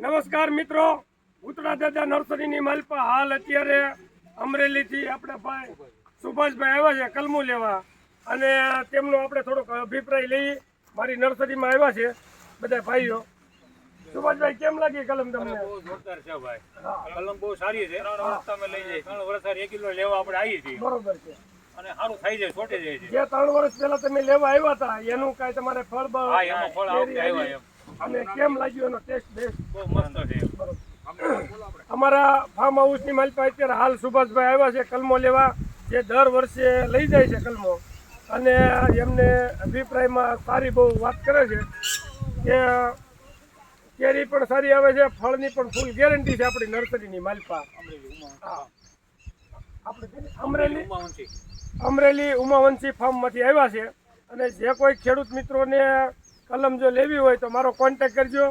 નમસ્કાર મિત્રો, ભૂતળા દાદા નર્સરીની માલપા હાલ અત્યારે અમરેલીથી આપણે ભાઈ સુભાષભાઈ આવ્યા છે કલમું લેવા, અને તેમનો આપણે થોડોક અભિપ્રાય લઈ. મારી નર્સરીમાં આવ્યા છે બધા ભાઈઓ. સુભાષભાઈ, કેમ લાગી કલમ તમને? બહુ જોરદાર છે ભાઈ, કલમ બહુ સારી છે. 3 વર્ષ તમે લઈ જાય, 3 વર્ષ 1 કિલો લેવા આપણે આવી છીએ. બરોબર છે, અને સારું થઈ જાય, છોટે જાય છે. જે 3 વર્ષ પહેલા તમે લેવા આવ્યા હતા એનું કાંઈ તમારે ફળ હા, એમાં ફળ આવ્યા એમ. અને કેમ લાગ્યું એનો ટેસ્ટ બેસ્ટ? બહુ મસ્ત છે. અમારા ફાર્મ હાઉસની માલપા અત્યારે હાલ સુભાષભાઈ આવ્યા છે કલમો લેવા, જે દર વર્ષે લઈ જાય છે કલમો, અને એમને અભિપ્રાયમાં સારી બહુ વાત કરે છે કે કેરી પણ સારી આવે છે, ફળની પણ ફૂલ ગેરંટી છે આપણી નર્સરીની માલપા. આપણે અમરેલી ઉમાવંશી ફાર્મમાંથી આવ્યા છે. અને જે કોઈ ખેડૂત મિત્રોને કલમ જો લેવી હોય તો મારો કોન્ટેક કરજો.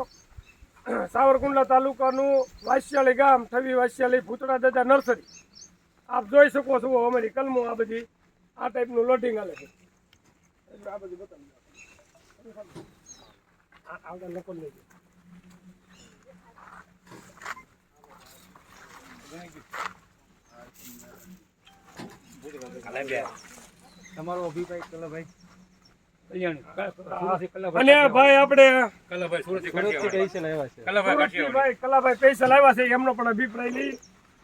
સાવરકુંડલા તાલુકાનું વાસ્યાળી ગામ, થવી વાસ્યાળી, ભૂતળા દાદા નર્સરી. આપ જોઈ શકો છો અમારી કલમો આ બધી આ ટાઈપનું લોડિંગ હાલે છે. આ બધું બતાવી આગળ લોકો લઈ જાય. તમારો અભિપ્રાય કલાભાઈ? અને ભાઈ આપણે કલાભાઈ સુરતથી કલાભાઈ પૈસા લાવ્યા છે, એમનો પણ અભિપ્રાય લઈ.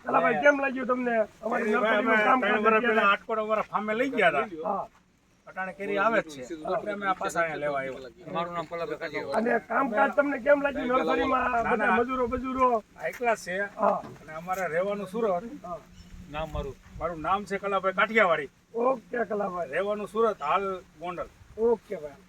કલાભાઈ, કેમ લાગ્યું તમને અમારી નર્સરીનું કામ? 3 વર્ષ પહેલા આટકોટ અમારા ફાર્મે લઈ ગયા હતા. હા, અટાણે કેરી આવે જ છે, એટલે અમે આ પાછા અહીંયા લેવા આવ્યા. મારું નામ કલાભાઈ કાઠિયાવાડ. અને કામકાજ તમને કેમ લાગ્યું નર્સરીમાં? બધા મજૂરો હાઈ ક્લાસ છે. હા, અને અમારે રહેવાનું સુરત. હા. મારું નામ છે કલાભાઈ કાઠિયાવાડી. ઓકે કલાભાઈ, રહેવાનું સુરત, હાલ ગોંડલ. ઓકે ભાઈ.